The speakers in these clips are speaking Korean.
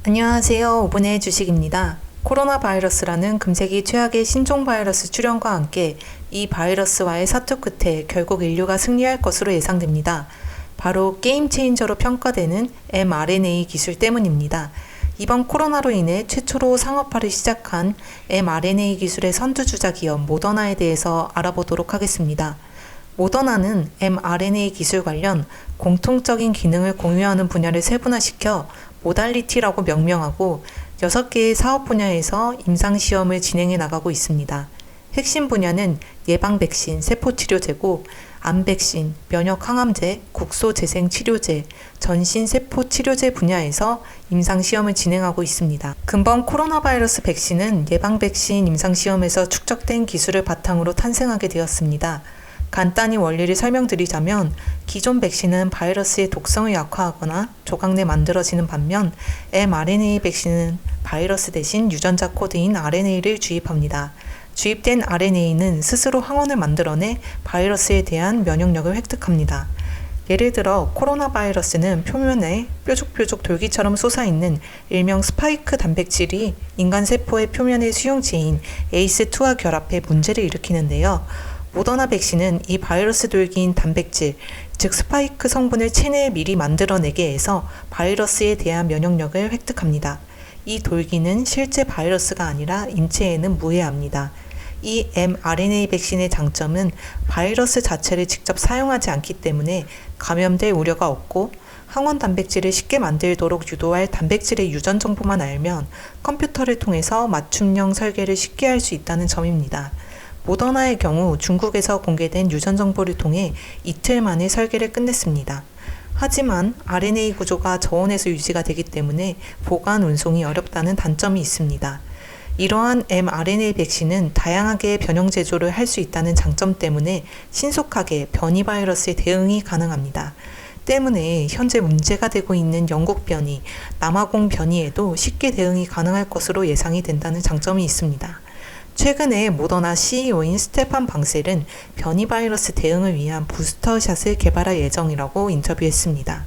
안녕하세요. 5분의 주식입니다. 코로나 바이러스라는 금세기 최악의 신종 바이러스 출현과 함께 이 바이러스와의 사투 끝에 결국 인류가 승리할 것으로 예상됩니다. 바로 게임 체인저로 평가되는 mRNA 기술 때문입니다. 이번 코로나로 인해 최초로 상업화를 시작한 mRNA 기술의 선두주자 기업 모더나에 대해서 알아보도록 하겠습니다. 모더나는 mRNA 기술 관련 공통적인 기능을 공유하는 분야를 세분화시켜 모달리티라고 명명하고 6개의 사업 분야에서 임상시험을 진행해 나가고 있습니다. 핵심 분야는 예방 백신, 세포치료제고 암 백신, 면역 항암제, 국소 재생 치료제, 전신 세포 치료제 분야에서 임상시험을 진행하고 있습니다. 근본 코로나 바이러스 백신은 예방 백신 임상시험에서 축적된 기술을 바탕으로 탄생하게 되었습니다. 간단히 원리를 설명드리자면 기존 백신은 바이러스의 독성을 약화하거나 조각 내 만들어지는 반면 mRNA 백신은 바이러스 대신 유전자 코드인 RNA를 주입합니다. 주입된 RNA는 스스로 항원을 만들어내 바이러스에 대한 면역력을 획득합니다. 예를 들어 코로나 바이러스는 표면에 뾰족뾰족 돌기처럼 솟아있는 일명 스파이크 단백질이 인간 세포의 표면의 수용체인 ACE2와 결합해 문제를 일으키는데요. 모더나 백신은 이 바이러스 돌기인 단백질, 즉 스파이크 성분을 체내에 미리 만들어내게 해서 바이러스에 대한 면역력을 획득합니다. 이 돌기는 실제 바이러스가 아니라 인체에는 무해합니다. 이 mRNA 백신의 장점은 바이러스 자체를 직접 사용하지 않기 때문에 감염될 우려가 없고 항원 단백질을 쉽게 만들도록 유도할 단백질의 유전 정보만 알면 컴퓨터를 통해서 맞춤형 설계를 쉽게 할 수 있다는 점입니다. 모더나의 경우 중국에서 공개된 유전 정보를 통해 이틀 만에 설계를 끝냈습니다. 하지만 RNA 구조가 저온에서 유지가 되기 때문에 보관 운송이 어렵다는 단점이 있습니다. 이러한 mRNA 백신은 다양하게 변형 제조를 할 수 있다는 장점 때문에 신속하게 변이 바이러스에 대응이 가능합니다. 때문에 현재 문제가 되고 있는 영국 변이, 남아공 변이에도 쉽게 대응이 가능할 것으로 예상이 된다는 장점이 있습니다. 최근에 모더나 CEO인 스테판 방셀은 변이 바이러스 대응을 위한 부스터샷을 개발할 예정이라고 인터뷰했습니다.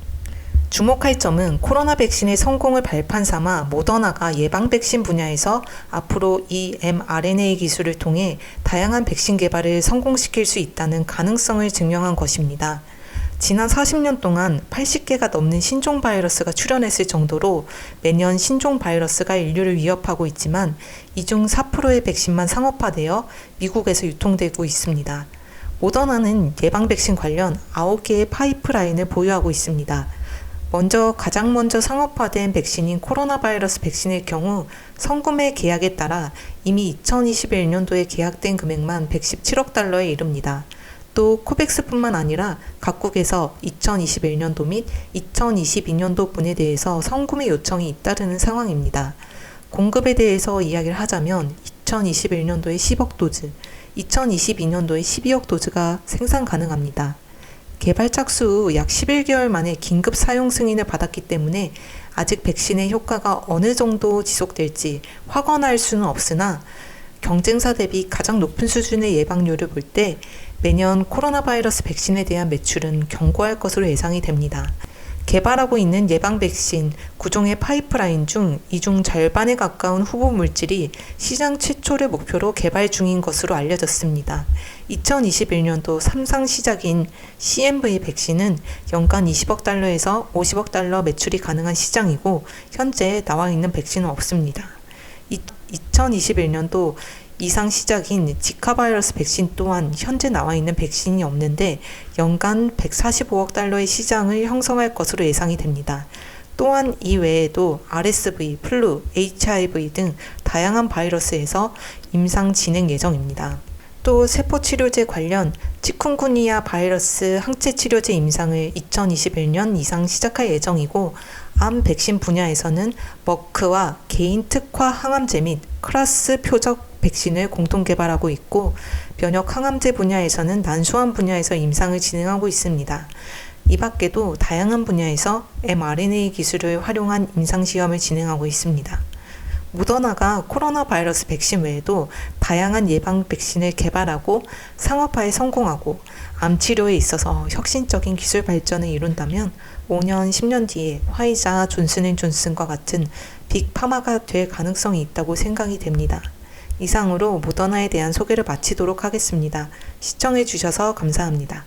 주목할 점은 코로나 백신의 성공을 발판 삼아 모더나가 예방 백신 분야에서 앞으로 이 mRNA 기술을 통해 다양한 백신 개발을 성공시킬 수 있다는 가능성을 증명한 것입니다. 지난 40년 동안 80개가 넘는 신종 바이러스가 출현했을 정도로 매년 신종 바이러스가 인류를 위협하고 있지만 이 중 4%의 백신만 상업화되어 미국에서 유통되고 있습니다. 모더나는 예방 백신 관련 9개의 파이프라인을 보유하고 있습니다. 가장 먼저 상업화된 백신인 코로나 바이러스 백신의 경우 성구매 계약에 따라 이미 2021년도에 계약된 금액만 117억 달러에 이릅니다. 또 코백스뿐만 아니라 각국에서 2021년도 및 2022년도 분에 대해서 선구매 요청이 잇따르는 상황입니다. 공급에 대해서 이야기를 하자면 2021년도에 10억 도즈, 2022년도에 12억 도즈가 생산 가능합니다. 개발 착수 후 약 11개월 만에 긴급 사용 승인을 받았기 때문에 아직 백신의 효과가 어느 정도 지속될지 확언할 수는 없으나 경쟁사 대비 가장 높은 수준의 예방률을 볼 때 매년 코로나 바이러스 백신에 대한 매출은 견고할 것으로 예상이 됩니다. 개발하고 있는 예방 백신 9종의 파이프라인 중 이 중 절반에 가까운 후보 물질이 시장 최초를 목표로 개발 중인 것으로 알려졌습니다. 2021년도 3상 시작인 CMV 백신은 연간 20억 달러에서 50억 달러 매출이 가능한 시장이고 현재 나와 있는 백신은 없습니다. 2021년도 이상 시작인 지카 바이러스 백신 또한 현재 나와 있는 백신이 없는데 연간 145억 달러의 시장을 형성할 것으로 예상이 됩니다. 또한 이 외에도 RSV, 플루, HIV 등 다양한 바이러스에서 임상 진행 예정입니다. 또 세포치료제 관련 치쿤구니아 바이러스 항체 치료제 임상을 2021년 이상 시작할 예정이고 암 백신 분야에서는 머크와 개인 특화 항암제 및 클라스 표적 백신을 공동 개발하고 있고 면역 항암제 분야에서는 난소암 분야에서 임상을 진행하고 있습니다. 이 밖에도 다양한 분야에서 mRNA 기술을 활용한 임상시험을 진행하고 있습니다. 모더나가 코로나 바이러스 백신 외에도 다양한 예방 백신을 개발하고 상업화에 성공하고 암 치료에 있어서 혁신적인 기술 발전을 이룬다면 5년, 10년 뒤에 화이자, 존슨앤존슨과 같은 빅파마가 될 가능성이 있다고 생각이 됩니다. 이상으로 모더나에 대한 소개를 마치도록 하겠습니다. 시청해 주셔서 감사합니다.